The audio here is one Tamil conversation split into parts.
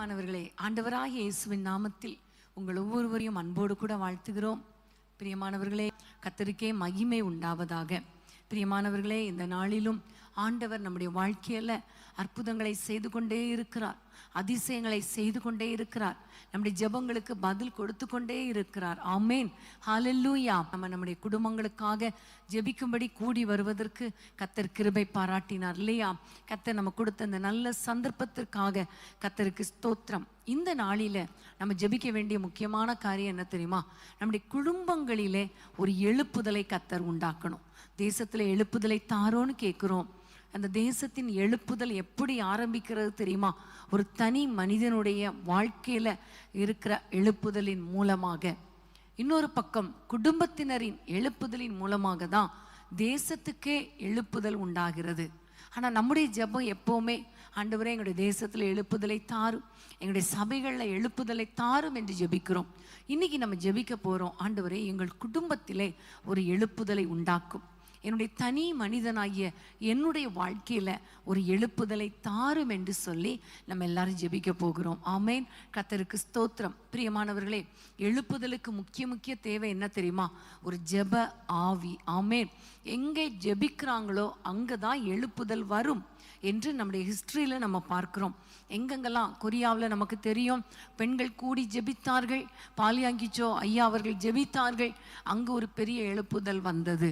பிரியமானவர்களே, ஆண்டவராகிய இயேசுவின் நாமத்தில் உங்கள் ஒவ்வொருவரையும் அன்போடு கூட வாழ்த்துகிறோம். பிரியமானவர்களே, கர்த்தருக்கே மகிமை உண்டாவதாக. பிரியமானவர்களே, இந்த நாளிலும் ஆண்டவர் நம்முடைய வாழ்க்கையில் அற்புதங்களை செய்து கொண்டே இருக்கிறார், அதிசயங்களை செய்து கொண்டே இருக்கிறார், நம்முடைய ஜெபங்களுக்கு பதில் கொடுத்து கொண்டே இருக்கிறார். ஆமேன், ஹல்லேலூயா. நம்முடைய குடும்பங்களுக்காக ஜெபிக்கும்படி கூடி வருவதற்கு கர்த்தர் கிருபை பாராட்டினார் இல்லையா? கர்த்தர் நம்ம கொடுத்த அந்த நல்ல சந்தர்ப்பத்திற்காக கர்த்தருக்கு ஸ்தோத்திரம். இந்த நாளில் நம்ம ஜெபிக்க வேண்டிய முக்கியமான காரியம் என்ன தெரியுமா? நம்முடைய குடும்பங்களிலே ஒரு எழுப்புதலை கர்த்தர் உண்டாக்கணும். தேசத்தில் எழுப்புதலை தாரோன்னு கேட்குறோம். அந்த தேசத்தின் எழுப்புதல் எப்படி ஆரம்பிக்கிறது தெரியுமா? ஒரு தனி மனிதனுடைய வாழ்க்கையில் இருக்கிற எழுப்புதலின் மூலமாக. இன்னொரு பக்கம் குடும்பத்தினரின் எழுப்புதலின் மூலமாக தான் தேசத்துக்கே எழுப்புதல் உண்டாகிறது. ஆனால் நம்முடைய ஜெபம் எப்போவுமே, ஆண்டவரே எங்களுடைய தேசத்தில் எழுப்புதலை தாரும், எங்களுடைய சபைகளில் எழுப்புதலை தாரும் என்று ஜெபிக்கிறோம். இன்னைக்கு நம்ம ஜெபிக்க போகிறோம், ஆண்டவரே எங்கள் குடும்பத்திலே ஒரு எழுப்புதலை உண்டாக்கும், என்னுடைய தனி மனிதனாகிய என்னுடைய வாழ்க்கையில் ஒரு எழுப்புதலை தாரும் என்று சொல்லி நம்ம எல்லாரும் ஜெபிக்க போகிறோம். ஆமேன், கர்த்தருக்கு ஸ்தோத்திரம். பிரியமானவர்களே, எழுப்புதலுக்கு முக்கிய தேவை என்ன தெரியுமா? ஒரு ஜெப ஆவி. ஆமேன். எங்கே ஜெபிக்கிறாங்களோ அங்கே தான் எழுப்புதல் வரும் என்று நம்முடைய ஹிஸ்ட்ரியில் நம்ம பார்க்குறோம். எங்கெங்கெல்லாம் கொரியாவில் நமக்கு தெரியும், பெண்கள் கூடி ஜெபித்தார்கள், பாலியாங்கிச்சோ ஐயா அவர்கள் ஜெபித்தார்கள், அங்கே ஒரு பெரிய எழுப்புதல் வந்தது.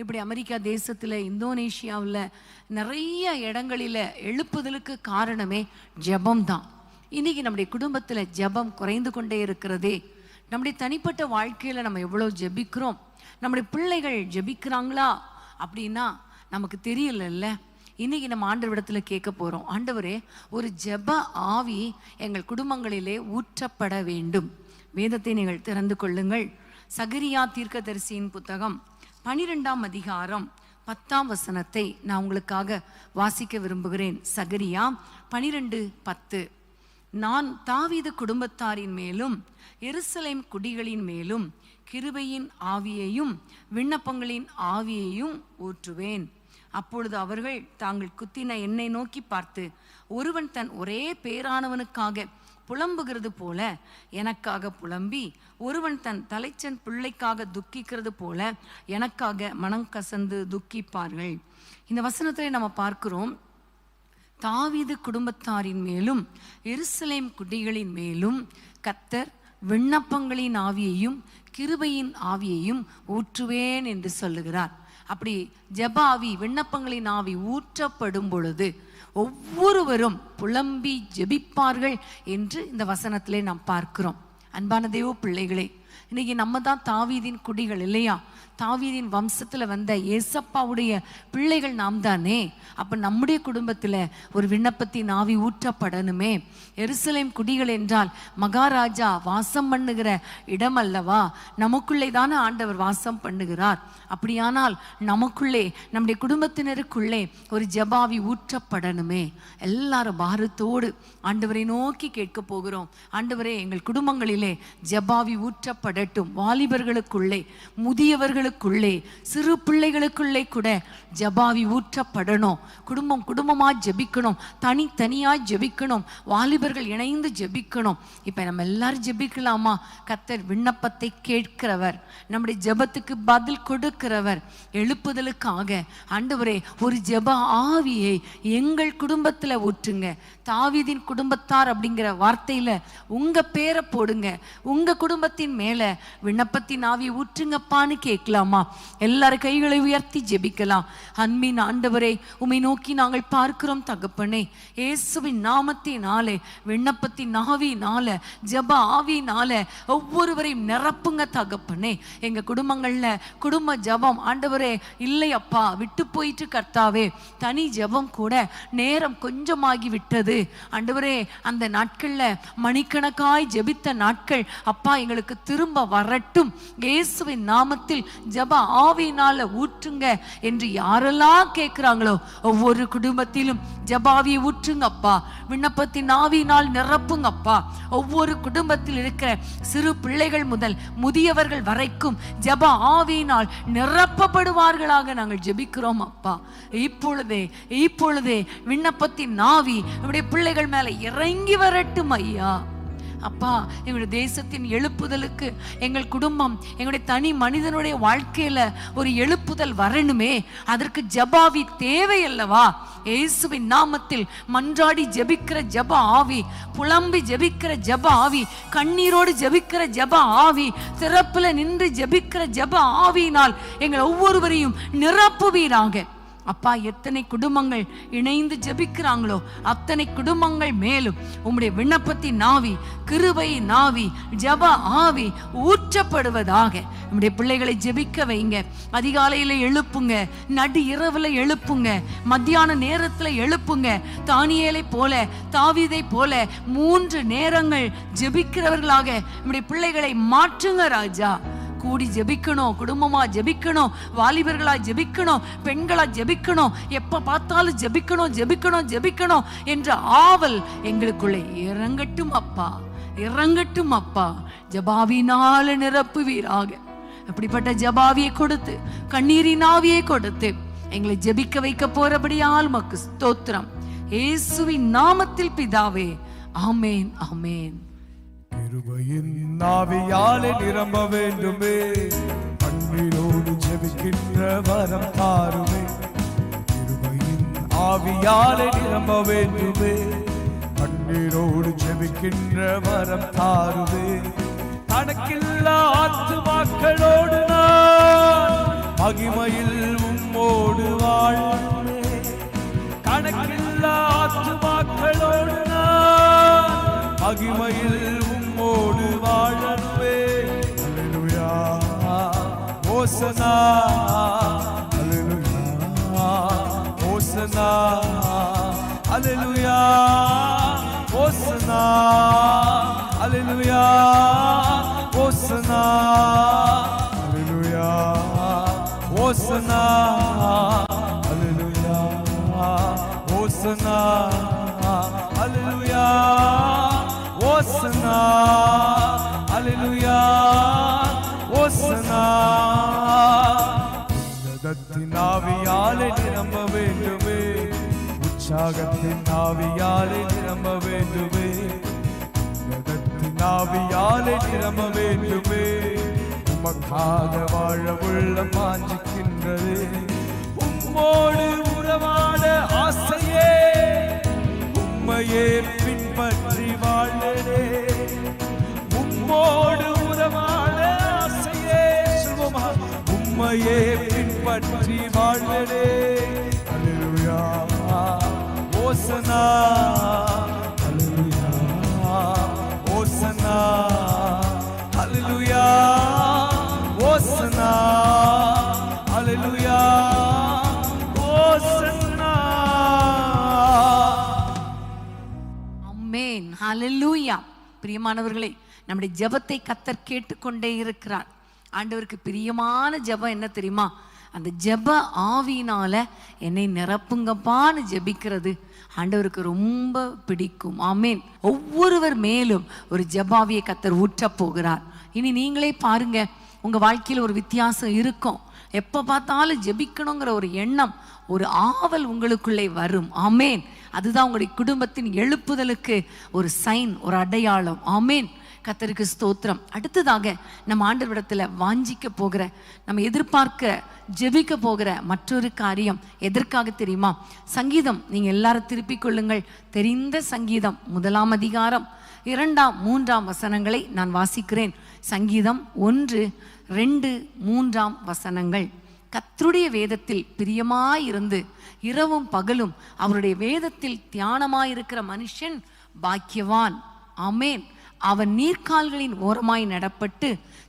இப்படி அமெரிக்கா தேசத்தில், இந்தோனேஷியாவில் நிறைய இடங்களில் எழுப்புதலுக்கு காரணமே ஜெபம் தான். இன்னைக்கு நம்முடைய குடும்பத்தில் ஜெபம் குறைந்து கொண்டே இருக்கிறதே. நம்முடைய தனிப்பட்ட வாழ்க்கையில் நம்ம எவ்வளோ ஜெபிக்கிறோம், நம்முடைய பிள்ளைகள் ஜெபிக்கிறாங்களா அப்படின்னா நமக்கு தெரியல. இன்னைக்கு நம்ம ஆண்டவரிடத்தில் கேட்க போகிறோம், ஆண்டவரே ஒரு ஜெப ஆவி எங்கள் குடும்பங்களிலே ஊற்றப்பட வேண்டும். வேதத்தை நீங்கள் திறந்து கொள்ளுங்கள். சகரியா தீர்க்கதரிசியின் புத்தகம் 12ஆம் அதிகாரம் 10ஆம் வசனத்தை நான் உங்களுக்காக வாசிக்க விரும்புகிறேன். சகரியா 12:10. நான் தாவீது குடும்பத்தாரின் மேலும் எருசலேம் குடிகளின் மேலும் கிருபையின் ஆவியையும் விண்ணப்பங்களின் ஆவியையும் ஊற்றுவேன். அப்பொழுது அவர்கள் தாங்கள் குத்தின என்னை நோக்கி பார்த்து, ஒருவன் தன் ஒரே பேரானவனுக்காக புலம்புகிறது போல எனக்காக புலம்பி, ஒருவன் தன் தலைச்சன் பிள்ளைக்காக துக்கிக்கிறது போல எனக்காக மனம் கசந்து துக்கிப்பார்கள். இந்த வசனத்தை நம்ம பார்க்கிறோம், தாவீது குடும்பத்தாரின் மேலும் எருசலேம் குடிகளின் மேலும் கர்த்தர் விண்ணப்பங்களின் ஆவியையும் கிருபையின் ஆவியையும் ஊற்றுவேன் என்று சொல்லுகிறார். அப்படி ஜெப ஆவி, விண்ணப்பங்களின் ஆவி ஊற்றப்படும் பொழுது ஒவ்வொருவரும் புலம்பி ஜெபிப்பார்கள் என்று இந்த வசனத்திலே நாம் பார்க்கிறோம். அன்பான தேவ பிள்ளைகளே, இன்னைக்கு நம்ம தான் தாவீதின் குடிகள் இல்லையா? தாவீதின் வம்சத்தில் வந்த ஏசப்பாவுடைய பிள்ளைகள் நாம் தானே. அப்போ நம்முடைய குடும்பத்தில் ஒரு விண்ணப்பத்தின் ஆவி ஊற்றப்படணுமே. எருசலேம் குடிகள் என்றால் மகாராஜா வாசம் பண்ணுகிற இடம் அல்லவா? நமக்குள்ளே தானே ஆண்டவர் வாசம் பண்ணுகிறார். அப்படியானால் நமக்குள்ளே, நம்முடைய குடும்பத்தினருக்குள்ளே ஒரு ஜெபாவி ஊற்றப்படணுமே. எல்லாரும் பாரத்தோடு ஆண்டவரை நோக்கி கேட்க போகிறோம், ஆண்டவரே எங்கள் குடும்பங்களிலே ஜெபாவி ஊற்றப்படட்டும். வாலிபர்களுக்குள்ளே, முதியவர்களுக்குள்ளே, சிறு பிள்ளைகளுக்குள்ளே கூட ஜெபாவி ஊற்றப்படணும். குடும்பம் குடும்பமாக ஜெபிக்கணும், தனித்தனியாக ஜெபிக்கணும், வாலிபர்கள் இணைந்து ஜெபிக்கணும். இப்போ நம்ம எல்லாரும் ஜெபிக்கலாமா? கர்த்தர் விண்ணப்பத்தை கேட்கிறவர், நம்முடைய ஜெபத்துக்கு பதில் கொடுக்கிறவர். எழுப்புதலுக்காக ஆண்டவரே ஒரு ஜெப ஆவியை எங்கள் குடும்பத்தில் ஊற்றுங்க. தாவீதின் குடும்பத்தார் அப்படிங்கிற வார்த்தையில் உங்க பேரை போடுங்க. உங்க குடும்பத்தின் மேல விண்ணப்பத்தின் ஆவி ஊற்றுங்கப்பான்னு கேட்கலாமா? எல்லாரும் கைகளை உயர்த்தி ஜெபிக்கலாம். அன்பின் ஆண்டவரே, உம்மை நோக்கி நாங்கள் பார்க்கிறோம் தகப்பனே. இயேசுவின் நாமத்தினாலே, விண்ணப்பத்தின் ஆவியினால, ஜெப ஆவியினால ஒவ்வொருவரையும் நிரப்புங்க தகப்பனே. எங்க குடும்பங்கள்ல குடும்ப ஜெபம் ஆண்டவரே இல்லை அப்பா, விட்டு போயிட்டு கர்த்தாவே, தனி ஜெபம் கூட நேரம் கொஞ்சமாகி விட்டது ஆண்டவரே. அந்த நாட்கள்ல மணிக்கணக்காய் ஜெபித்த நாட்கள் அப்பா எங்களுக்கு திரும்ப வரட்டும், இயேசுவின் நாமத்தில் ஜெப ஆவியினால ஊற்றுங்க என்று யாரெல்லாம் கேட்கிறாங்களோ ஒவ்வொரு குடும்பத்திலும் ஜெபாவியை ஊற்றுங்கப்பா. விண்ணப்பத்தின் ஆவியினால் நிரப்புங்கப்பா. ஒவ்வொரு குடும்பத்தில் இருக்கிற சிறு பிள்ளைகள் முதல் முதியவர்கள் வரைக்கும் ஜெப ஆவியினால் நிரப்பப்படுவார்களாக நாங்கள் ஜெபிக்கிறோம் அப்பா. இப்பொழுதே விண்ணப்பத்தின் ஆவி நம்முடைய பிள்ளைகள் மேல இறங்கி வரட்டும் ஐயா. அப்பா, எங்களுடைய தேசத்தின் எழுப்புதலுக்கு எங்கள் குடும்பம், எங்களுடைய தனி மனிதனுடைய வாழ்க்கையில ஒரு எழுப்புதல் வரணுமே, அதற்கு ஜெபாவி தேவை அல்லவா? இயேசுவின் நாமத்தில் மன்றாடி ஜெபிக்கிற ஜெப ஆவி, புலம்பி ஜெபிக்கிற ஜெப ஆவி, கண்ணீரோடு ஜெபிக்கிற ஜெப ஆவி, திறப்புல நின்று ஜெபிக்கிற ஜெப ஆவியினால் எங்கள் ஒவ்வொருவரையும் நிரப்புவீராக அப்பா. எத்தனை குடும்பங்கள் இணைந்து ஜெபிக்கிறாங்களோ அத்தனை குடும்பங்கள் மேலும் உம்முடைய விண்ணப்பத்தின் ஆவி, கிருபையின் ஆவி, ஜெப ஆவி ஊற்றப்படுவதாக. நம்முடைய பிள்ளைகளை ஜெபிக்க வைங்க. அதிகாலையில எழுப்புங்க, நடு இரவுல எழுப்புங்க, மத்தியான நேரத்துல எழுப்புங்க. தானியேலை போல, தாவீதை போல 3 நேரங்கள் ஜெபிக்கிறவர்களாக நம்முடைய பிள்ளைகளை மாற்றுங்க ராஜா. கூடி ஜெபிக்கணும், குடும்பமா ஜெபிக்கணும், வாலிபர்களா ஜெபிக்கணும், பெண்களா ஜெபிக்கணும், எப்ப பார்த்தாலும் ஜெபிக்கணும் ஜெபிக்கணும் ஜெபிக்கணும் என்ற ஆவல் எங்களுக்குள்ளே இறங்கட்டும் அப்பா, இறங்கட்டும் அப்பா. ஜெபாவினால நிரப்புவீராக. அப்படிப்பட்ட ஜெபாவியை கொடுத்து, கண்ணீரின் ஆவியை கொடுத்து எங்களை ஜெபிக்க வைக்க போறபடியால் மக்கு ஸ்தோத்திரம். இயேசுவின் நாமத்தில் பிதாவே, ஆமேன் ஆமேன். கிருபையின் ஆவியாலே நிரம்ப வேண்டுமே, கண்ணீரோடு ஜெபிக்கின்ற வரம் தாருமே. கிருபையின் ஆவியாலே நிரம்ப வேண்டுமே, கண்ணீரோடு ஜெபிக்கின்ற வரம் தாருமே. கணக்கில்லா ஆத்துமாக்களோடு நான் மகிமையில் உம்மோடு வாழ்வே. கணக்கில்லா ஆத்துமாக்களோடு நான் மகிமையில் உம்மோடு வாழவே. அல்லேலூயா, ஓசனா, அல்லேலூயா, ஓசனா, அல்லேலூயா, ஓசனா, அல்லேலூயா, ஓசனா, அல்லேலூயா, ஓசனா, அல்லேலூயா, ஓசனா, அல்லேலூயா, ஓசனா, அல்லேலூயா, ஓசனா. உன்னதத்தின் ஆவியாலே நிரம்ப வேண்டுமே, உற்சாகத்தின் ஆவியாலே நிரம்ப வேண்டுமே, உன்னதத்தின் ஆவியாலே நிரம்ப வேண்டுமே. உமக்காக வாழ உள்ளம் வாஞ்சிக்கின்றது, உம்மோடு உறவாட ஆசையே, உம்மையே பின்பற்றி வாழவே. உம்மோடு உறவாட ஆசையே, சொல்வோமா, உம்மையே பின்பற்றி வாழவே. அல்லேலூயா, ஓசனா, அல்லேலூயா, ஓசனா, அல்லேலூயா, ஓசனா, அல்லேலூயா, ஓசனா. ஆமென், ஹல்லேலூயா. பிரியமானவர்களே, நம்முடைய ஜெபத்தை கர்த்தர் கேட்டுக்கொண்டே இருக்கிறார். ஆண்டவருக்கு பிரியமான ஜெபம் என்ன தெரியுமா? அந்த ஜெப ஆவியினால என்னை நிரப்புங்கப்பான்னு ஜெபிக்கிறது ஆண்டவருக்கு ரொம்ப பிடிக்கும். ஆமேன். ஒவ்வொருவர் மேலும் ஒரு ஜெபாவியை கர்த்தர் ஊற்றப் போகிறார். இனி நீங்களே பாருங்க, உங்க வாழ்க்கையில் ஒரு வித்தியாசம் இருக்கும். எப்ப பார்த்தாலும் ஜெபிக்கணுங்கிற ஒரு எண்ணம், ஒரு ஆவல் உங்களுக்குள்ளே வரும். ஆமேன். அதுதான் உங்களுடைய குடும்பத்தின் எழுப்புதலுக்கு ஒரு சைன், ஒரு அடையாளம். ஆமேன். கர்த்தருக்கு ஸ்தோத்திரம். அடுத்ததாக நம்ம ஆண்டவரிடத்துல வாஞ்சிக்க போகிற, நம்ம எதிர்பார்க்கிற, ஜெபிக்க போகிற மற்றொரு காரியம் எதற்காக தெரியுமா? சங்கீதம், நீங்க எல்லாரும் திருப்பிக் கொள்ளுங்கள். தெரிந்த சங்கீதம் 1ஆம் அதிகாரம் 2, 3 வசனங்களை நான் வாசிக்கிறேன். சங்கீதம் 1, 2, 3 வசனங்கள். கர்த்தருடைய வேதத்தில் பிரியமாயிருந்து இரவும் பகலும் அவருடைய வேதத்தில் தியானமாயிருக்கிற மனுஷன் பாக்கியவான். ஆமேன். அவன் நீர்க்கால்களின் ஓரமாய் நடப்பட்டு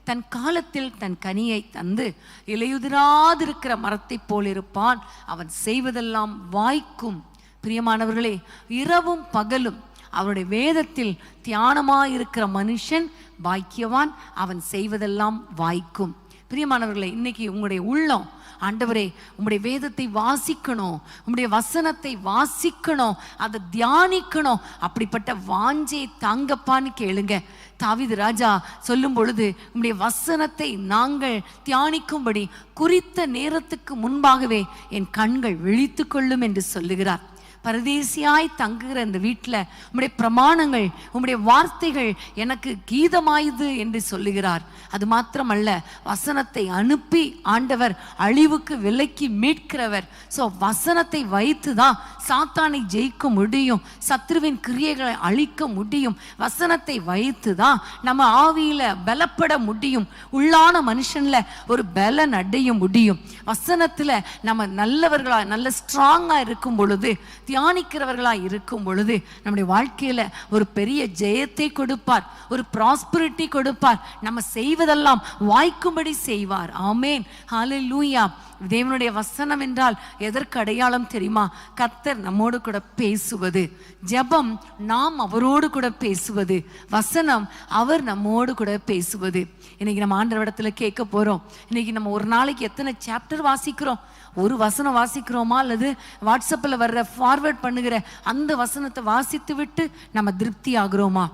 தன் காலத்தில் தன் கனியை தந்து இலையுதிராதிருக்கிற மரத்தை போல் இருப்பான். அவன் செய்வதெல்லாம் வாய்க்கும். பிரியமானவர்களே, இரவும் பகலும் அவருடைய வேதத்தில் தியானமாயிருக்கிற மனுஷன் பாக்கியவான், அவன் செய்வதெல்லாம் வாய்க்கும். பிரியமானவர்களே, இன்னைக்கு உங்களுடைய உள்ளம், ஆண்டவரே உம்முடைய வேதத்தை வாசிக்கணும், உம்முடைய வசனத்தை வாசிக்கணும், அதை தியானிக்கணும், அப்படிப்பட்ட வாஞ்சை தாங்கப்பான்னு கேளுங்க. தாவீது ராஜா சொல்லும் பொழுது, உம்முடைய வசனத்தை நாங்கள் தியானிக்கும்படி குறித்த நேரத்துக்கு முன்பாகவே என் கண்கள் விழித்து கொள்ளும் என்று சொல்லுகிறார். பரதேசியாய் தங்குகிற இந்த வீட்டில் உம்முடைய பிரமாணங்கள், உம்முடைய வார்த்தைகள் எனக்கு கீதமாயுது என்று சொல்லுகிறார். அது மாத்திரமல்ல, வசனத்தை அனுப்பி ஆண்டவர் அழிவுக்கு விலக்கி மீட்கிறவர். ஸோ வசனத்தை வைத்து தான் சாத்தானை ஜெயிக்க முடியும், சத்ருவின் கிரியைகளை அழிக்க முடியும். வசனத்தை வைத்து தான் நம்ம ஆவியில பலப்பட முடியும், உள்ளான மனுஷன்ல ஒரு பலன் அடைய முடியும். வசனத்துல நம்ம நல்லவர்களா, நல்ல ஸ்ட்ராங்கா இருக்கும் பொழுது, தியானிக்கிறவர்களா இருக்கும் பொழுது நம்முடைய வாழ்க்கையில ஒரு பெரிய ஜெயத்தை கொடுப்பார், ஒரு ப்ராஸ்பரிட்டி கொடுப்பார், நம்ம செய்வதெல்லாம் வாய்க்கும்படி செய்வார். ஆமேன், ஹல்லேலூயா. தேவனுடைய வசனம் என்றால் எதற்கு அடையாளம் தெரியுமா? கர்த்தர் நம்மோடு கூட பேசுவது. ஜெபம் நாம் அவரோடு கூட பேசுவது, வசனம் அவர் நம்மோடு கூட பேசுவது. இன்னைக்கு நம்ம ஆண்டவரிடத்துல கேட்க போறோம், இன்னைக்கு நம்ம ஒரு நாளைக்கு எத்தனை சாப்டர் வாசிக்கிறோம்? ஒரு வசனம் வாசிக்கிறோமா, அல்லது வாட்ஸ்அப்பில் வர்ற ஃபார்வர்ட் பண்ணுகிற அந்த வசனத்தை வாசித்து விட்டு நம்ம திருப்தி ஆகிறோமா?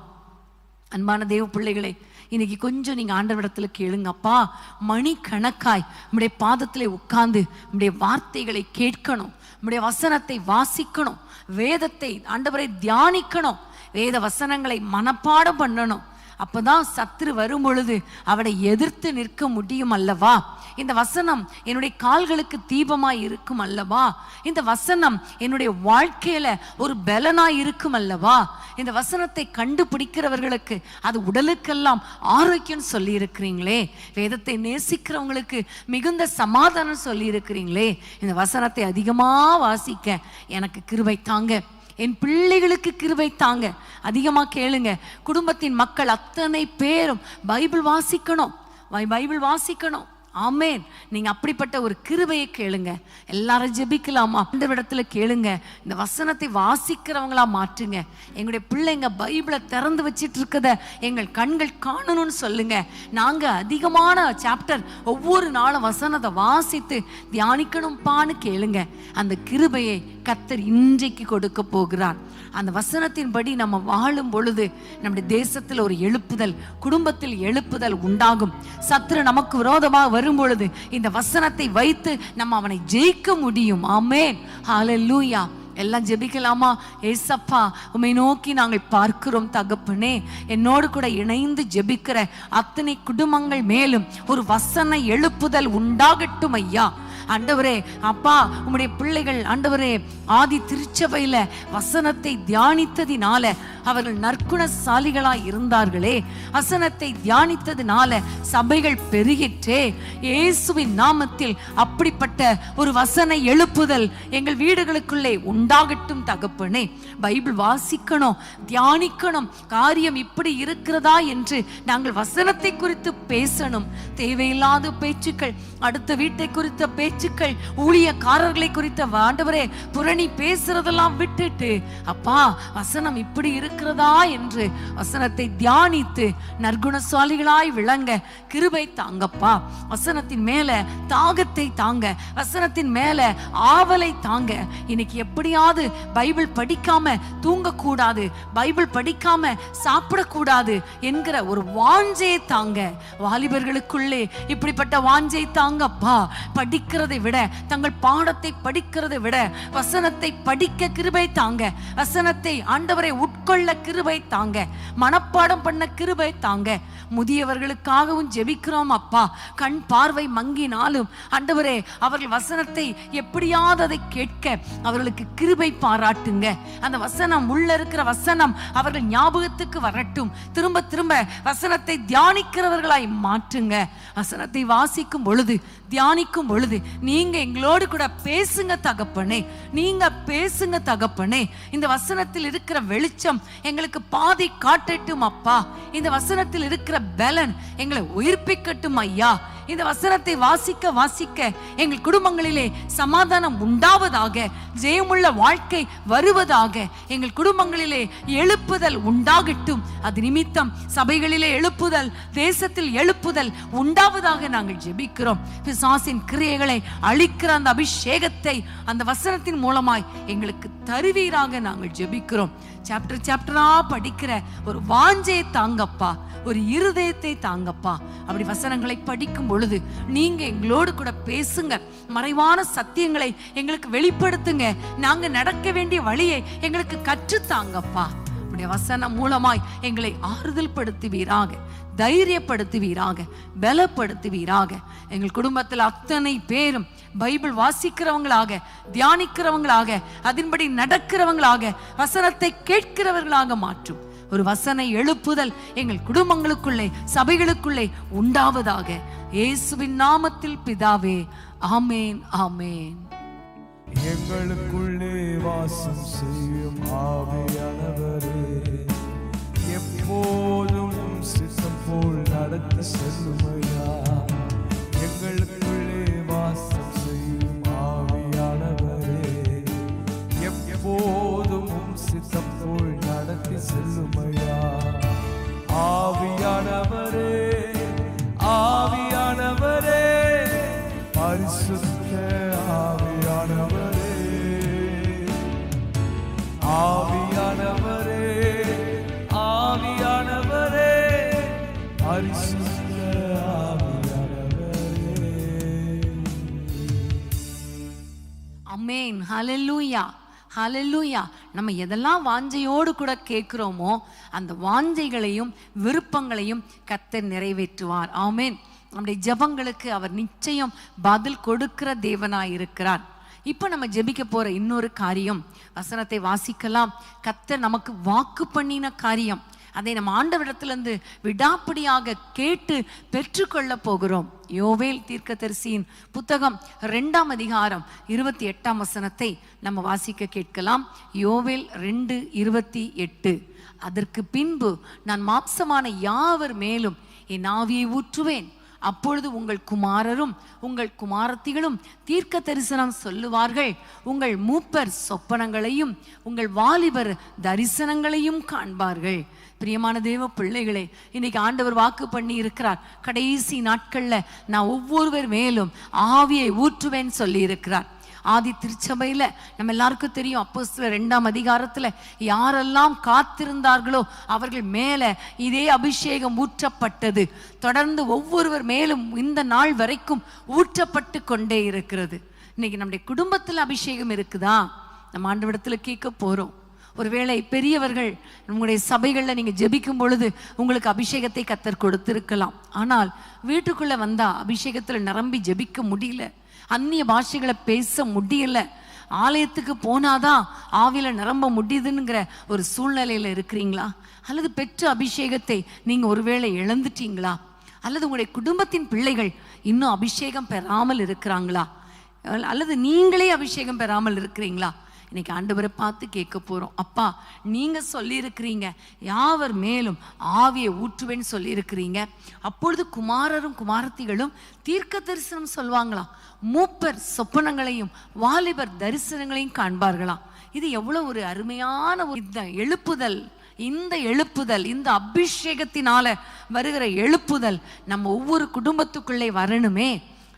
அன்பான தேவ பிள்ளைகளே, இன்னைக்கு கொஞ்சம் நீங்க ஆண்டவரிடத்துல கேளுங்க. அப்பா, மணி கணக்காய் உம்முடைய பாதத்திலே உட்கார்ந்து உம்முடைய வார்த்தைகளை கேட்கணும், உம்முடைய வசனத்தை வாசிக்கணும், வேதத்தை ஆண்டவரை தியானிக்கணும், வேத வசனங்களை மனப்பாடம் பண்ணணும். அப்பதான் சத்துரு வரும் பொழுது அவனை எதிர்த்து நிற்க முடியும் அல்லவா? இந்த வசனம் என்னுடைய கால்களுக்கு தீபமாய் இருக்கும் அல்லவா? இந்த வசனம் என்னுடைய வாழ்க்கையில ஒரு பலனாய் இருக்கும் அல்லவா? இந்த வசனத்தை கண்டுபிடிக்கிறவர்களுக்கு அது உடலுக்கெல்லாம் ஆரோக்கியம் சொல்லி இருக்கிறீங்களே, வேதத்தை நேசிக்கிறவங்களுக்கு மிகுந்த சமாதானம் சொல்லி இருக்கிறீங்களே. இந்த வசனத்தை அதிகமா வாசிக்க எனக்கு கிருபை தாங்க, என் பிள்ளைகளுக்கு கிருபை தாங்க. அதிகமா கேளுங்க. குடும்பத்தின் மக்கள் அத்தனை பேரும் பைபிள் வாசிக்கணும், பைபிள் வாசிக்கணும். ஆமேன். நீங்க அப்படிப்பட்ட ஒரு கிருபையை கேளுங்க. எல்லாரும் ஜெபிக்கலாமா? ஆண்டவரிடத்துல கேளுங்க, இந்த வசனத்தை வாசிக்கிறவங்களா மாற்றுங்க. எங்களுடைய பிள்ளைங்க பைபிளை திறந்து வச்சிட்டு இருக்கத எங்கள் கண்கள் காணணும்னு சொல்லுங்க. நாங்க அதிகமான சாப்டர் ஒவ்வொரு நாளும் வசனத்தை வாசித்து தியானிக்கணும்பான்னு கேளுங்க. அந்த கிருபையை கர்த்தர் இன்றைக்கு கொடுக்க போகிறார். அந்த வசனத்தின்படி நம்ம வாழும் பொழுது நம்முடைய தேசத்தில் ஒரு எழுப்புதல், குடும்பத்தில் எழுப்புதல் உண்டாகும். சத்துரு நமக்கு விரோதமாக வரும் பொழுது இந்த வசனத்தை வைத்து நம்ம அவனை ஜெயிக்க முடியும். ஆமென், ஹல்லேலூயா. எல்லாம் ஜெபிக்கலாமா? ஏசப்பா, உம்மை நோக்கி நாங்கள் பார்க்கிறோம் தகப்பனே. என்னோடு கூட இணைந்து ஜெபிக்கிற அத்தனை குடும்பங்கள் மேலும் ஒரு வசன எழுப்புதல் உண்டாகட்டும் ஐயா. ஆண்டவரே, அப்பா, உம்முடைய பிள்ளைகள் ஆண்டவரே ஆதி திருச்சபையில வசனத்தை தியானித்ததினால அவர்கள் நற்குணசாலிகளாய் இருந்தார்களே, வசனத்தை தியானித்ததினால சபைகள் பெருகிற்றே. இயேசுவின் நாமத்தில் அப்படிப்பட்ட ஒரு வசன எழுப்புதல் எங்கள் வீடுகளுக்குள்ளே உண்டாகட்டும் தகப்பனே. பைபிள் வாசிக்கணும், தியானிக்கணும். காரியம் இப்படி இருக்கிறதா என்று நாங்கள் வசனத்தை குறித்து பேசணும். தேவையில்லாத பேச்சுக்கள், அடுத்த வீட்டை குறித்த பேச்சுக்கள், ஊழியக்காரர்களை குறித்த ஆண்டவரே புரணி பேசுறதெல்லாம் விட்டுட்டு, அப்பா வசனம் இப்படி இருக்கிறதா என்று வசனத்தை தியானித்து நற்குணசாலிகளாய் விளங்க கிருபை தாங்கப்பா. வசனத்தின் மேல தாகத்தை தாங்க, வசனத்தின் மேல ஆவலை தாங்க. இன்னைக்கு எப்படியாவது பைபிள் படிக்காம தூங்கக்கூடாது, பைபிள் படிக்காம சாப்பிடக்கூடாது என்கிற ஒரு வாஞ்சையை தாங்க. வாலிபர்களுக்குள்ளே இப்படிப்பட்ட வாஞ்சை தாங்கப்பா. படிக்கிறதை விட, தங்கள் பாடத்தை படிக்கிறதை விட வசனத்தை படிக்க கிருபை தாங்க. வசனத்தை ஆண்டவரை உட்கொள்ள கிருபை தாங்க, மனப்பாடம் பண்ண கிருபை தாங்க. முதியவர்களுக்காகவும் ஜெபிக்கிறோம் அப்பா. கண் பார்வை மங்கினாலும் ஆண்டவரே அவர்கள் வசனத்தை எப்படியாவது அதை கேட்க அவர்களுக்கு கிருபை பாராட்டுங்க. அந்த வசனம், உள்ள இருக்கிற வசனம் அவர்கள் ஞாபகத்துக்கு வரட்டும். திரும்ப திரும்ப வசனத்தை தியானிக்கிறவர்களாய் மாற்றுங்க. வசனத்தை வாசிக்கும் பொழுது, தியானிக்கும் பொழுது நீங்க எங்களோடு கூட பேசுங்க தகப்பனே, நீங்க பேசுங்க தகப்பனே. இந்த வசனத்தில் இருக்கிற வெளிச்சம் எங்களுக்கு பாதை காட்டட்டும் அப்பா. இந்த வசனத்தில் இருக்கிற பலன் எங்களை உயிர்ப்பிக்கட்டும் ஐயா. இந்த வசனத்தை வாசிக்க வாசிக்க எங்கள் குடும்பங்களிலே சமாதானம் உண்டாவதாக, ஜெயமுள்ள வாழ்க்கை வருவதாக, எங்கள் குடும்பங்களிலே எழுப்புதல் உண்டாகட்டும். அது நிமித்தம் சபைகளிலே எழுப்புதல், தேசத்தில் எழுப்புதல் உண்டாவதாக நாங்கள் ஜெபிக்கிறோம். பிசாசின் கிரியைகளை அழிக்கிற அந்த அபிஷேகத்தை அந்த வசனத்தின் மூலமாய் எங்களுக்கு தருவீராக நாங்கள் ஜெபிக்கிறோம். சாப்டரா படிக்கிற ஒரு வாஞ்சையை தாங்கப்பா, ஒரு இருதயத்தை தாங்கப்பா. அப்படி வசனங்களை படிக்கும் பொழுது நீங்க எங்களோடு கூட பேசுங்க, மறைவான சத்தியங்களை எங்களுக்கு வெளிப்படுத்துங்க, நாங்க நடக்க வேண்டிய வழியை எங்களுக்கு கற்றுத்தாங்கப்பா. உடைய வசனம் மூலமாய் எங்களை ஆறுதல் படுத்துவீராக, தைரியப்படுத்துவீராக, பலப்படுத்துவீராக. எங்கள் குடும்பத்தில் அத்தனை பேரும் பைபிள் வாசிக்கிறவங்களாக, தியானிக்கிறவங்களாக, அதன்படி நடக்கிறவங்களாக, வசனத்தை கேட்கிறவர்களாக மாற்றும் ஒரு வசன எழுப்புதல் எங்கள் குடும்பங்களுக்குள்ளே, சபைகளுக்குள்ளே உண்டாவதாக. இயேசுவின் நாமத்தில் பிதாவே, ஆமேன், ஆமேன். எங்களுக்குள்ளே வாசம் செய்யும் ஆவியானவரே, எப்போதும் சித்தம் போல் நடத்தி செல்லுமையா. எங்களுக்குள்ளே வாசம் செய்யும் ஆவியானவரே, எப்போதும் சித்தம் போல் நடத்தி செல்லுமையா. ஆவியானவரே, ஆவியானவரே, பரிசுத்த ஆவியானவரே, ஆவியானவரே, ஆவியானவரே, பரிசுத்த ஆவியானவரே. ஆமென். ஹல்லேலூயா, ஹல்லேலூயா. நம்ம எதெல்லாம் வாஞ்சையோடு கூட கேட்கிறோமோ அந்த வாஞ்சைகளையும் விருப்பங்களையும் கர்த்தர் நிறைவேற்றுவார். ஆமென். நம்முடைய ஜெபங்களுக்கு அவர் நிச்சயம் பதில் கொடுக்கிற தேவனாய் இருக்கிறார். இப்போ நம்ம ஜெபிக்க போற இன்னொரு காரியம், வசனத்தை வாசிக்கலாம். கர்த்தர் நமக்கு வாக்கு பண்ணின காரியம், அதை நம்ம ஆண்டவரிடத்திலிருந்து விடாப்பிடியாக கேட்டு பெற்றுக்கொள்ள போகிறோம். யோவேல் தீர்க்கதரிசியின் புத்தகம் 2ஆம் அதிகாரம் 28ஆம் வசனத்தை நம்ம வாசிக்க கேட்கலாம். யோவேல் 2:28. அதற்கு பின்பு நான் மாம்சமான யாவர் மேலும் என் ஆவியை ஊற்றுவேன், அப்பொழுது உங்கள் குமாரரும் உங்கள் குமாரத்திகளும் தீர்க்க தரிசனம் சொல்லுவார்கள், உங்கள் மூப்பர் சொப்பனங்களையும் உங்கள் வாலிபர் தரிசனங்களையும் காண்பார்கள். பிரியமான தேவ பிள்ளைகளே, இன்னைக்கு ஆண்டவர் வாக்கு பண்ணி இருக்கிறார், கடைசி நாட்கள்ல நான் ஒவ்வொருவர் மேலும் ஆவியை ஊற்றுவேன் சொல்லி இருக்கிறார். ஆதி திருச்சபையில நம்ம எல்லாருக்கும் தெரியும், அப்போஸ்தலர் 2ஆம் அதிகாரத்துல யாரெல்லாம் காத்திருந்தார்களோ அவர்கள் மேல இதே அபிஷேகம் ஊற்றப்பட்டது. தொடர்ந்து ஒவ்வொருவர் மேலும் இந்த நாள் வரைக்கும் ஊற்றப்பட்டு கொண்டே இருக்கிறது. இன்னைக்கு நம்முடைய குடும்பத்துல அபிஷேகம் இருக்குதா? நம்ம ஆண்டவரிடத்துல கேட்க போறோம். ஒருவேளை பெரியவர்கள் உங்களுடைய சபைகளில் நீங்க ஜெபிக்கும் பொழுது உங்களுக்கு அபிஷேகத்தை கர்த்தர் கொடுத்திருக்கலாம். ஆனால் வீட்டுக்குள்ள வந்தா அபிஷேகத்துல நிரம்பி ஜெபிக்க முடியல, அந்நிய பாஷைகளை பேச முடியல, ஆலயத்துக்கு போனாதான் ஆவியில நிரம்ப முடியுதுங்கிற ஒரு சூழ்நிலையில இருக்கிறீங்களா? அல்லது பெற்ற அபிஷேகத்தை நீங்க ஒருவேளை இழந்துட்டீங்களா? அல்லது உங்களுடைய குடும்பத்தின் பிள்ளைகள் இன்னும் அபிஷேகம் பெறாமல் இருக்கிறாங்களா? அல்லது நீங்களே அபிஷேகம் பெறாமல் இருக்கிறீங்களா? இன்னைக்கு ஆண்டவரை பார்த்து கேட்க போறோம். அப்பா, நீங்க சொல்லியிருக்கிறீங்க யாவர் மேலும் ஆவியை ஊற்றுவேன்னு சொல்லியிருக்கிறீங்க, அப்பொழுது குமாரரும் குமாரத்திகளும் தீர்க்க தரிசனம் சொல்வாங்களாம், மூப்பர் சொப்பனங்களையும் வாலிபர் தரிசனங்களையும் காண்பார்களாம். இது எவ்வளவு ஒரு அருமையான இந்த எழுப்புதல், இந்த எழுப்புதல், இந்த அபிஷேகத்தினால வருகிற எழுப்புதல் நம்ம ஒவ்வொரு குடும்பத்துக்குள்ளே வரணுமே.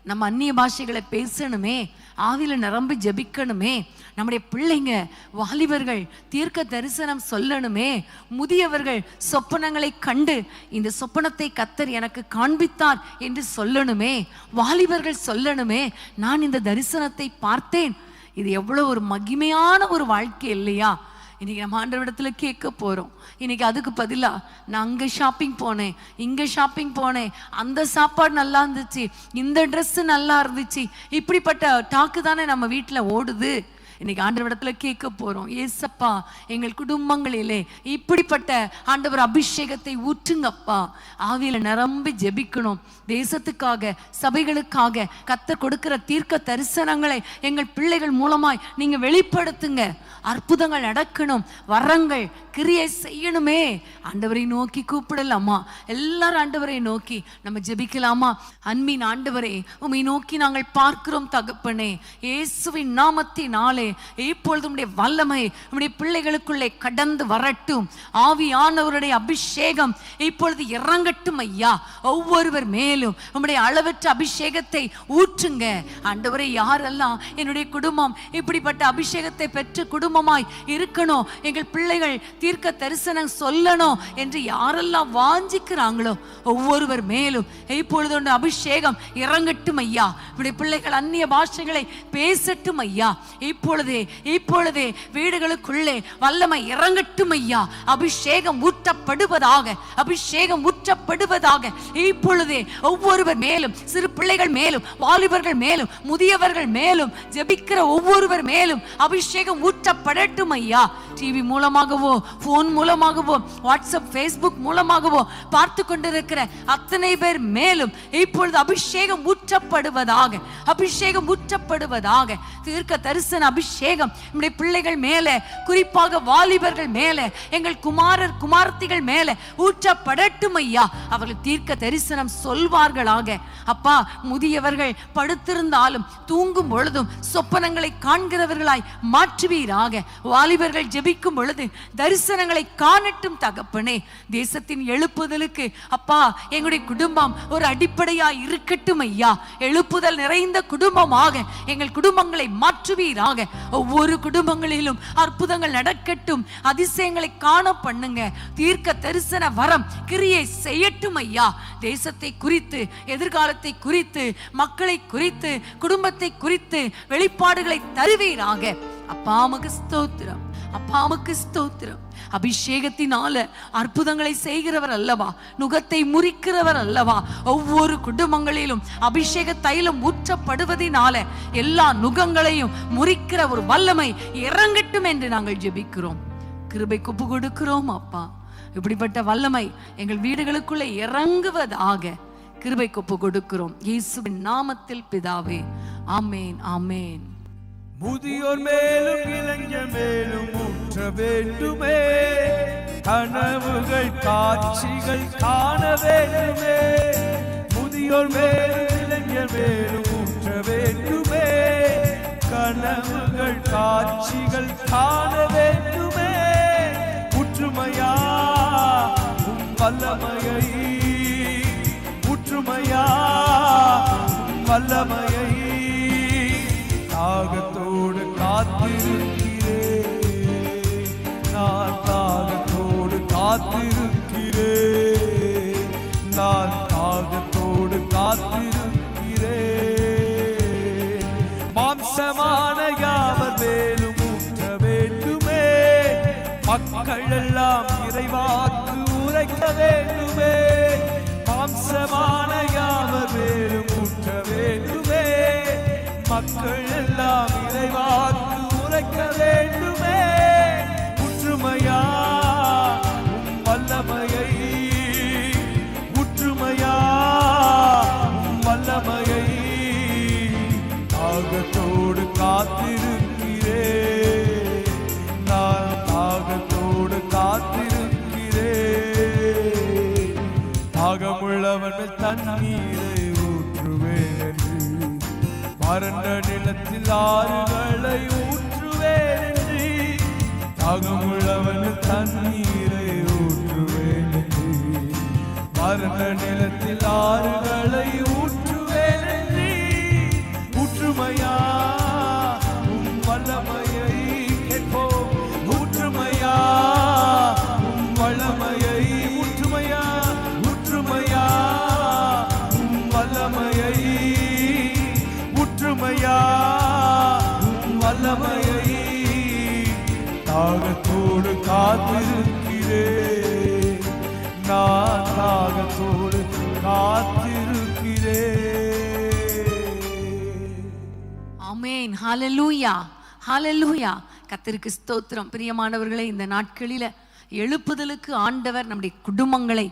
நம்ம அந்நிய பாஷைகளை பேசணுமே, ஆவியில நிரம்பி ஜெபிக்கணுமே, நம்முடைய பிள்ளைங்க வாலிபர்கள் தீர்க்க தரிசனம் சொல்லணுமே, முதியவர்கள் சொப்பனங்களை கண்டு இந்த சொப்பனத்தை கர்த்தர் எனக்கு காண்பித்தார் என்று சொல்லணுமே, வாலிபர்கள் சொல்லணுமே நான் இந்த தரிசனத்தை பார்த்தேன். இது எவ்வளவு ஒரு மகிமையான ஒரு வாழ்க்கை இல்லையா? இன்னைக்கு நம்ம ஆண்டவரிடத்துல கேட்க போறோம். இன்னைக்கு அதுக்கு பதிலா நான் அங்க ஷாப்பிங் போனேன், இங்க ஷாப்பிங் போனேன், அந்த சாப்பாடு நல்லா இருந்துச்சு, இந்த ட்ரெஸ் நல்லா இருந்துச்சு, இப்படிப்பட்ட டாக்கு தானே நம்ம வீட்டுல ஓடுது. இன்னைக்கு ஆண்டவரிடத்துல கேட்க போறோம், ஏசப்பா எங்கள் குடும்பங்களிலே இப்படிப்பட்ட ஆண்டவர் அபிஷேகத்தை ஊற்றுங்கப்பா. ஆவியில நிரம்பி ஜெபிக்கணும். தேசத்துக்காக, சபைகளுக்காக கர்த்தர் கொடுக்கிற தீர்க்க தரிசனங்களை எங்கள் பிள்ளைகள் மூலமாய் நீங்க வெளிப்படுத்துங்க. அற்புதங்கள் நடக்கணும், வரங்கள் கிரியை செய்யணுமே. ஆண்டவரை நோக்கி கூப்பிடலாமா? எல்லாரும் ஆண்டவரை நோக்கி நம்ம ஜெபிக்கலாமா? அன்பின் ஆண்டவரே, உம்மை நோக்கி நாங்கள் பார்க்கிறோம் தகப்பனே. இயேசுவின் நாமத்தினாலே இப்பொழுது உம்முடைய வல்லமை உம்முடைய பிள்ளைகளுக்குள்ளே கடந்து வரட்டும். ஆவியானவருடைய அபிஷேகம் இப்பொழுது இறங்கட்டும் ஐயா. ஒவ்வொருவர் மேலும் உம்முடைய அளவற்ற அபிஷேகத்தை ஊற்றுங்க ஆண்டவரே. யாரெல்லாம் என்னுடைய குடும்பம் இப்படிப்பட்ட அபிஷேகத்தை பெற்ற குடும்பமாய் இருக்கணும், எங்கள் பிள்ளைகள் தீர்க்க தரிசனம் சொல்லணும் என்று யாரெல்லாம் வாஞ்சிக்கிறாங்களோ ஒவ்வொருவர் மேலும் இப்பொழுது அபிஷேகம் இறங்கட்டும் ஐயா. இப்படி பிள்ளைகள் அந்நிய பாஷைகளை பேசட்டும் ஐயா. இப்பொழுதே வீடுகளுக்குள்ளே வல்லமை இறங்கட்டும் ஐயா. அபிஷேகம் ஊற்றப்படுவதாக, அபிஷேகம் ஊற்றப்படுவதாக. இப்பொழுதே ஒவ்வொருவர் மேலும், சிறு பிள்ளைகள் மேலும், வாலிபர்கள் மேலும், முதியவர்கள் மேலும், ஜெபிக்கிற ஒவ்வொருவர் மேலும் அபிஷேகம் ஊற்றப்படட்டும் ஐயா. டிவி மூலமாகவோ, போன் மூலமாகவோ, வாட்ஸ்அப், ஃபேஸ்புக் மூலமாகவோ பார்த்து கொண்டிருக்கிற அத்தனை பேர் மேலும் இப்பொழுது அபிஷேகம் ஊற்றப்படுவதாக, அபிஷேகம் ஊற்றப்படுவதாக. தீர்க்க தரிசன அபிஷேகம் நம்முடைய பிள்ளைகள் மேலே, குறிப்பாக வாலிபர்கள் மேலே, எங்கள் குமாரர் குமாரத்திகள் மேலே ஊற்றப்படட்டும் ஐயா. அவர்கள் தீர்க்க தரிசனம் சொல்வார்களாக. அப்பா, முதியவர்கள் படுத்திருந்தாலும் தூங்கும் பொழுதும் சொப்பனங்களை காண்கிறவர்களாய் மாற்றுவீராக. வாலிபர்கள் ஜெபிக்கும் பொழுது தரிசனங்களை காணட்டும் தகப்பனே. தேசத்தின் எழுப்புதலுக்கு அப்பா எங்களுடைய குடும்பம் ஒரு அடிப்படையா இருக்கட்டும் ஐயா. எழுப்புதல் நிறைந்த குடும்பமாக எங்கள் குடும்பங்களை மாற்றுவீராக. ஒவ்வொரு குடும்பங்களிலும் அற்புதங்கள் நடக்கட்டும், அதிசயங்களை காண பண்ணுங்க. தீர்க்க தரிசன வரம் கிரியை செய்யட்டும் ஐயா. தேசத்தை குறித்து, எதிர்காலத்தை குறித்து, மக்களை குறித்து, குடும்பத்தை குறித்து வெளிப்பாடுகளை தருவீராக. அப்பாவுக்கு ஸ்தோத்திரம், அப்பாவுக்கு ஸ்தோத்திரம். அபிஷேகத்தினால அற்புதங்களை செய்கிறவர் அல்லவா, நுகத்தை முறிக்கிறவர் அல்லவா. ஒவ்வொரு குடும்பங்களிலும் அபிஷேக தைலம் ஊற்றப்படுவதனால எல்லா நுகங்களையும் முறிக்கிற ஒரு வல்லமை இறங்கட்டும் என்று நாங்கள் ஜெபிக்கிறோம். கிருபை ஒப்பு கொடுக்கிறோம் அப்பா. இப்படிப்பட்ட வல்லமை எங்கள் வீடுகளுக்குள்ள இறங்குவதாக கிருபை ஒப்பு கொடுக்கிறோம். இயேசுவின் நாமத்தில் பிதாவே, ஆமேன், ஆமேன். முதியோர் மேலும் இளைஞர் மேலும் ஊற்ற வேண்டுமே, கனவுகள் காட்சிகள் காண வேண்டுமே. முதியோர் மேலும் இளைஞர் மேலும் ஊற்ற வேண்டுமே, கனவுகள் காட்சிகள் காண வேண்டுமே. ஊற்றுமையா உம் வல்லமையை, ஊற்றுமையா உம் வல்லமையை தாகத்தோடு காத்திருக்கிறேன், நான் தாகத்தோடு காத்திருக்கிறேன், நான் தாகத்தோடு காத்திருக்கிறேன். மாம்சமான யாவர் மேலும் ஊற்ற வேண்டுமே, மக்கள் எல்லாம் இறைவாக்கு உரைக்க வேண்டுமே. மாம்சமான யாவர் மேலும் ஊற்ற வேண்டுமே, மக்கள் எல்லாம் இறைவாக்கு உரைக்க வேண்டுமே. ஊற்றுமையா உம் வல்லமையை, ஊற்றுமையா உம் வல்லமையை தாகத்தோடு காத்திருக்கிறேன், நான் தாகத்தோடு காத்திருக்கிறேன். தாகமுள்ளவன் மேல் தண்ணீரை ஊற்றுவேன், வறண்ட நிலத்தில் ஆறுகளை ஊற்றுவேன். தாகமுள்ளவன் தண்ணீரை ஊற்றுவேன், வறண்ட நிலத்தில் ஆறுகளை ஊற்றுவேன். ஊற்றுமையா உம் வல்லமையை கேட்போம், ஊற்றுமையா உம் வல்லமையை, ஊற்றுமையா, ஊற்றுமையா உம் வல்லமையை, ஊற்றுமையா உம் வல்லமையை தாகத்தோடு காத்திருக்கிறேன், நான் தாகத்தோடு காத்திருக்கிறேன். ஆமென். ஹல்லேலூயா, ஹல்லேலூயா. கர்த்தருக்கு ஸ்தோத்திரம். பிரியமானவர்களே, இந்த நாட்களில எழுப்புதலுக்கு ஆண்டவர் நம்முடைய குடும்பங்களை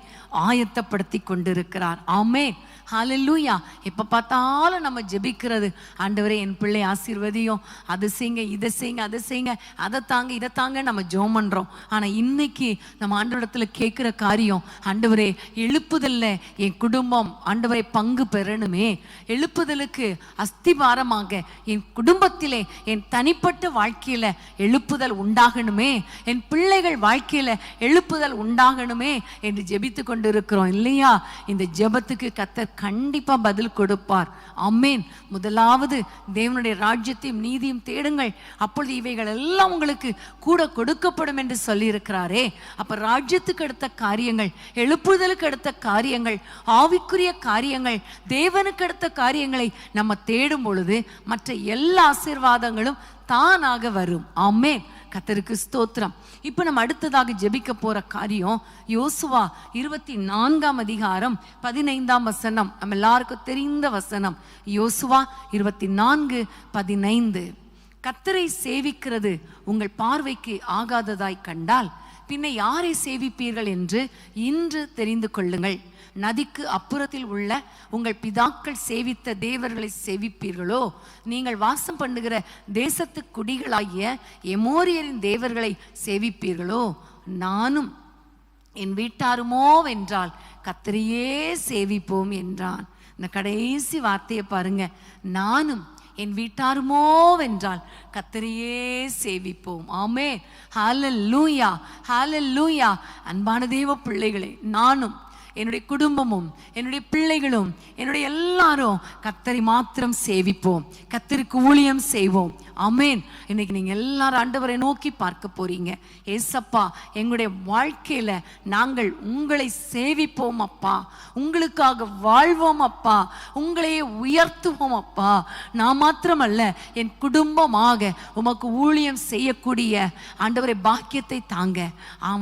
ஆயத்தப்படுத்தி கொண்டிருக்கிறார். ஆமென். ஹல்லேலூயா. எப்போ பார்த்தாலும் நம்ம ஜெபிக்கிறது, ஆண்டவரே என் பிள்ளை ஆசீர்வதியும், அது செய்யுங்க, இதை செய்யுங்க, அதை செய்யுங்க, அதை தாங்க, இதை தாங்க நம்ம ஜெபம் பண்ணுறோம். ஆனால் இன்னைக்கு நம்ம ஆண்டவரிடத்தில் கேட்குற காரியம், ஆண்டவரே எழுப்புதல்ல என் குடும்பம் ஆண்டவரை பங்கு பெறணுமே, எழுப்புதலுக்கு அஸ்திபாரமாக என் குடும்பத்திலே என் தனிப்பட்ட வாழ்க்கையில் எழுப்புதல் உண்டாகணுமே, என் பிள்ளைகள் வாழ்க்கையில் எழுப்புதல் உண்டாகணுமே என்று ஜெபித்து கொண்டு இருக்கிறோம் இல்லையா? இந்த ஜெபத்துக்கு கர்த்தர் கண்டிப்பா பதில் கொடுப்பார். ஆமென். முதலாவது தேவனுடைய ராஜ்யத்தையும் நீதியும் தேடுங்கள், அப்பொழுது இவைகள் எல்லாம் உங்களுக்கு கூட கொடுக்கப்படும் என்று சொல்லி இருக்கிறாரே. அப்ப ராஜ்யத்துக்கு அடுத்த காரியங்கள், எழுப்புதலுக்கு அடுத்த காரியங்கள், ஆவிக்குரிய காரியங்கள், தேவனுக்கு அடுத்த காரியங்களை நம்ம தேடும் பொழுது மற்ற எல்லா ஆசீர்வாதங்களும் தானாக வரும். ஆமென். கர்த்தருக்கு ஸ்தோத்திரம். இப்ப நம்ம அடுத்ததாக ஜெபிக்க போற காரியம் யோசுவா 24ஆம் அதிகாரம் 15ஆம் வசனம். நம்ம எல்லாருக்கும் தெரிந்த வசனம். யோசுவா 24:15. கர்த்தரை சேவிக்கிறது உங்கள் பார்வைக்கு ஆகாததாய் கண்டால் பின்ன யாரை சேவிப்பீர்கள் என்று இன்று தெரிந்து கொள்ளுங்கள். நதிக்கு அப்புறத்தில் உள்ள உங்கள் பிதாக்கள் சேவித்த தேவர்களை சேவிப்பீர்களோ, நீங்கள் வாசம் பண்ணுகிற தேசத்து குடிகளாகிய எமோரியரின் தேவர்களை சேவிப்பீர்களோ, நானும் என் வீட்டாருமோ வென்றால் கர்த்தரையே சேவிப்போம் என்றான். இந்த கடைசி வார்த்தையை பாருங்க. நானும் என் வீட்டாருமோ வென்றால் கர்த்தரையே சேவிப்போம். ஆமென். ஹல்லேலூயா, ஹல்லேலூயா. அன்பான தேவ பிள்ளைகளே, நானும் என்னுடைய குடும்பமும் என்னுடைய பிள்ளைகளும் என்னுடைய எல்லாரும் கர்த்தரை மாத்திரம் சேவிப்போம், கர்த்தருக்கு ஊழியம் செய்வோம். ஆமென். இன்னைக்கு நீங்க எல்லாரும் ஆண்டவரை நோக்கி பார்க்க போறீங்க. ஏசப்பா, எங்களுடைய வாழ்க்கையில நாங்கள் உங்களை சேவிப்போம் அப்பா, உங்களுக்காக வாழ்வோம் அப்பா, உங்களையே உயர்த்துவோம் அப்பா. நான் மாத்திரமல்ல, என் குடும்பமாக உமக்கு ஊழியம் செய்யக்கூடிய ஆண்டவரை பாக்கியத்தை தாங்க.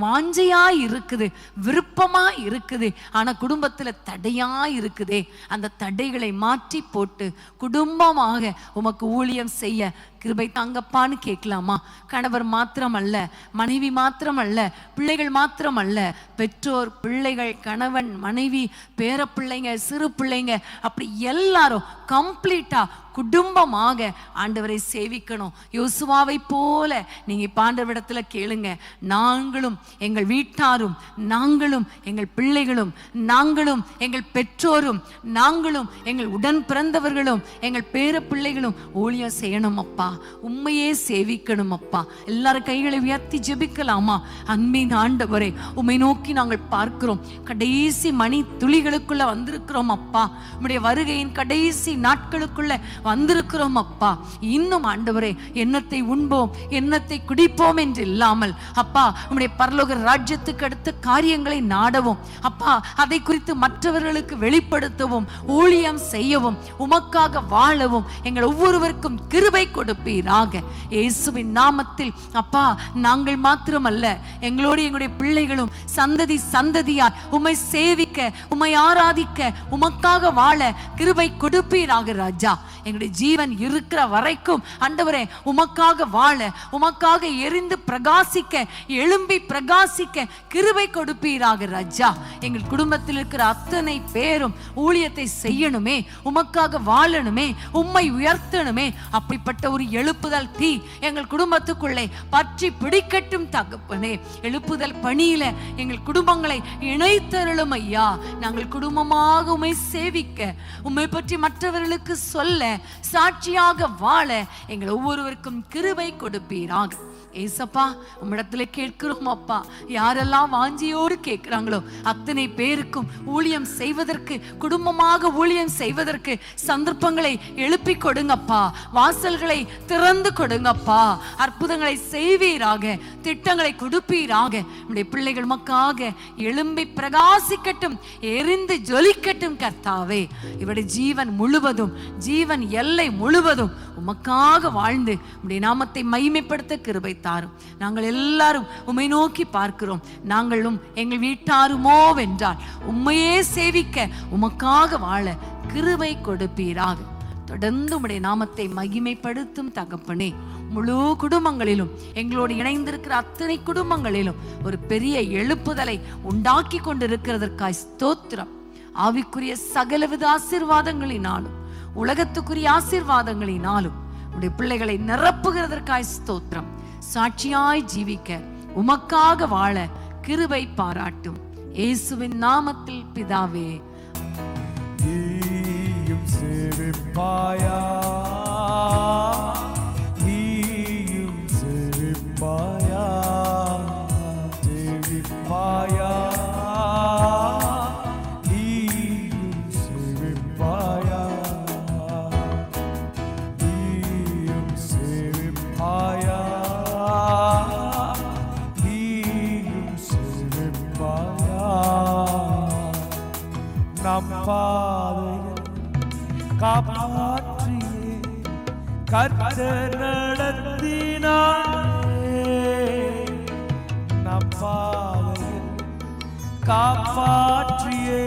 வாஞ்சையா இருக்குது, விருப்பமா இருக்குது, ஆனா குடும்பத்துல தடையா இருக்குதே, அந்த தடைகளை மாற்றி போட்டு குடும்பமாக உமக்கு ஊழியம் செய்ய கிருபை தாங்கப்பான்னு கேட்கலாமா? கணவர் மாத்திரம் அல்ல, மனைவி மாத்திரம் அல்ல, பிள்ளைகள் மாத்திரம் அல்ல, பெற்றோர், பிள்ளைகள், கணவன், மனைவி, பேர பிள்ளைங்க, சிறு பிள்ளைங்க, அப்படி எல்லாரும் கம்ப்ளீட்டா குடும்பமாக ஆண்டவரை சேவிக்கணும். யோசுவாவை போல நீங்க ஆண்டவரிடத்துல கேளுங்க. நாங்களும் எங்கள் வீட்டாரும், நாங்களும் எங்கள் பிள்ளைகளும், நாங்களும் எங்கள் பெற்றோரும், நாங்களும் எங்கள் உடன் பிறந்தவர்களும், எங்கள் பேர பிள்ளைகளும் ஊழியம் செய்யணும் அப்பா, உம்மையே சேவிக்கணும் அப்பா. எல்லாரும் கைகளை உயர்த்தி ஜெபிக்கலாமா? அன்பின் ஆண்டவரே, உம்மை நோக்கி நாங்கள் பார்க்கிறோம். கடைசி மணி துளிகளுக்குள்ள வந்திருக்கிறோம் அப்பா. உம்முடைய வருகையின் கடைசி நாட்களுக்குள்ள வந்திருக்கிறோம் அப்பா. இன்னும் ஆண்டவரே, எண்ணத்தை உண்போம், எண்ணத்தை குடிப்போம் என்று இல்லாமல் அப்பா, உம்முடைய பரலோக ராஜ்யத்துக்கு அடுத்த காரியங்களை நாடவும் அப்பா, அதை குறித்து மற்றவர்களுக்கு வெளிப்படுத்தவும், ஊழியம் செய்யவும், உமக்காக வாழவும் எங்கள் ஒவ்வொருவருக்கும் கிருபை கொடுப்பீராக. இயேசுவின் நாமத்தில் அப்பா, நாங்கள் மாத்திரமல்ல, எங்களோடு எங்களுடைய பிள்ளைகளும் சந்ததி சந்ததியாய் உம்மை சேவிக்க, உம்மை ஆராதிக்க, உமக்காக வாழ கிருபை கொடுப்பீராக ராஜா. எங்களுடைய ஜீவன் இருக்கிற வரைக்கும் ஆண்டவரே உமக்காக வாழ, உமக்காக எரிந்து பிரகாசிக்க, எழும்பி பிரகாசிக்க கிருபை கொடுப்பீராக ராஜா. எங்கள் குடும்பத்தில் இருக்கிற அத்தனை பேரும் ஊழியத்தை செய்யணுமே, உமக்காக வாழணுமே, உம்மை உயர்த்தணுமே. அப்படிப்பட்ட ஒரு எழுப்புதல் தீ எங்கள் குடும்பத்துக்குள்ளே பற்றி பிடிக்கட்டும் தகப்பனே. எழுப்புதல் பணியில எங்கள் குடும்பங்களை இணைத்தருளும் ஐயா. நாங்கள் குடும்பமாக உம்மை சேவிக்க, உம்மை பற்றி மற்றவர்களுக்கு சொல்ல, சாட்சியாக வாழ எங்கள் ஒவ்வொருவருக்கும் கிருபை கொடுப்பீராக. ஏசப்பா, உம்மிடத்துல கேட்கிறோம் அப்பா. யாரெல்லாம் வாஞ்சியோடு கேட்கிறாங்களோ அத்தனை பேருக்கும் ஊழியம் செய்வதற்கு, குடும்பமாக ஊழியம் செய்வதற்கு சந்தர்ப்பங்களை எழுப்பி கொடுங்கப்பா, வாசல்களை திறந்து கொடுங்கப்பா, அற்புதங்களை செய்வீராக, திட்டங்களை கொடுப்பீராக. நம்முடைய பிள்ளைகள் மக்காக எழும்பி பிரகாசிக்கட்டும், எரிந்து ஜொலிக்கட்டும் கர்த்தாவே. இவருடைய ஜீவன் முழுவதும், ஜீவன் எல்லை முழுவதும் உமக்காக வாழ்ந்து உம்முடைய நாமத்தை மகிமைப்படுத்த கிருபை தாரும். நாங்கள் எல்லாரும் உம்மை நோக்கி பார்க்கிறோம். நாங்களும் எங்கள் வீட்டாருமோ வென்றால் உம்மையே சேவிக்க, உமக்காக வாழ கிருபை கொடுப்பீராக. தொடர்ந்து உம்முடைய நாமத்தை மகிமைப்படுத்தும் தகப்பனே. முழு குடும்பங்களிலும், எங்களோடு இணைந்திருக்கிற அத்தனை குடும்பங்களிலும் ஒரு பெரிய எழுப்புதலை உண்டாக்கி கொண்டிருக்கிறதற்காய் ஸ்தோத்திரம். ஆவிக்குரிய சகலவித ஆசீர்வாதங்களினாலும் உலகத்துக்குரிய ஆசீர்வாதங்களினாலும் உடைய பிள்ளைகளை நிரப்புகிறதற்காய் ஸ்தோத்திரம். சாட்சியாய் ஜீவிக்க, உமக்காக வாழ கிருபை பாராட்டும். இயேசுவின் நாமத்தில் பிதாவே. நீயும் சேவிப்பாயா, நீயும் சேவிப்பாயா, சேவிப்பாயா, நீயும் சேவிப்பாயா, நீயும் சேவிப்பாயா, நீயும் சேவிப்பாயா. நம் பாதையில் காப்பாற்றியே கர்த்தர் நடத்தினாரே. நம் பாதையில் காப்பாற்றியே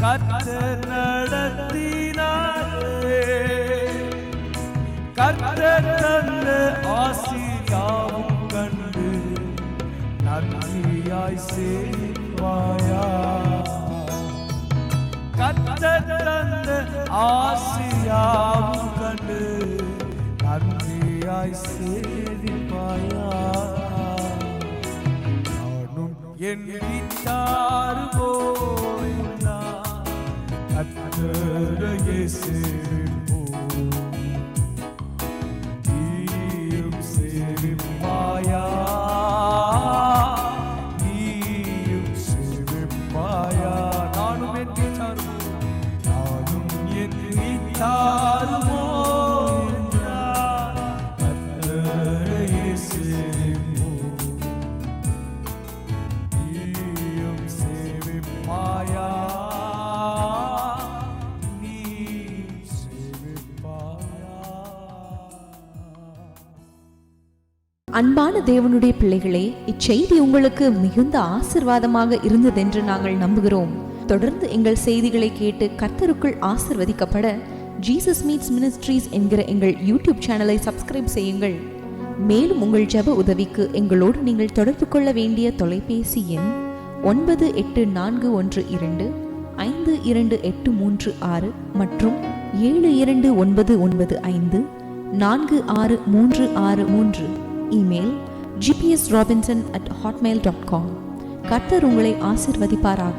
கர்த்தர் நடத்தினாரே. கர்த்தர் தந்த ஆசீர்வாதம் கண்டு நன்றியாய் சேவாயா. கர்த்தர் தந்த ஆசீர்வாதம் கண்டு நன்றியாய் சேவிப்பாயா. நானும் என் வீட்டாரும் போயினார் கர்த்தரையே சேவிப்போம். நீயும் சேவிப்பாயா, நீயும் சேவிப்பாயா. நானும் என் வீட்டாருமோ கர்த்தரையே சேவிப்போம். நீயும் சேவிப்பாயா, நீயும் சேவிப்பாயா. அன்பான தேவனுடைய பிள்ளைகளே, இச்செய்தி உங்களுக்கு மிகுந்த ஆசீர்வாதமாக இருந்ததென்று நாங்கள் நம்புகிறோம். தொடர்ந்து எங்கள் செய்திகளை கேட்டு கர்த்தருக்குள் ஆசீர்வதிக்கப்பட ஜீசஸ் மீட்ஸ் மினிஸ்ட்ரீஸ் என்கிற எங்கள் யூடியூப் சேனலை சப்ஸ்கிரைப் செய்யுங்கள். மேலும் உங்கள் ஜெப உதவிக்கு எங்களோடு நீங்கள் தொடர்பு கொள்ள வேண்டிய தொலைபேசி எண் 9842252836 மற்றும் 7299546363. Email gpsrobinson@hotmail.com. கர்த்தர் உங்களை ஆசீர்வதிப்பாராக.